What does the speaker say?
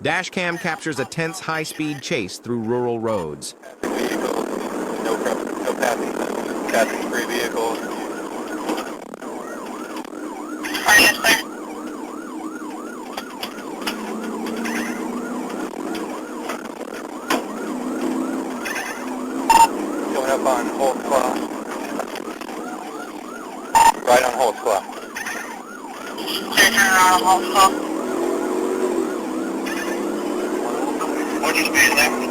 Dashcam captures a tense high-speed chase through rural roads. Vehicles, no passing free vehicles. Yes, sir. Coming up on Holt's Claw. Right on Holt's Claw. Turn around, hold call. What'd you speed there?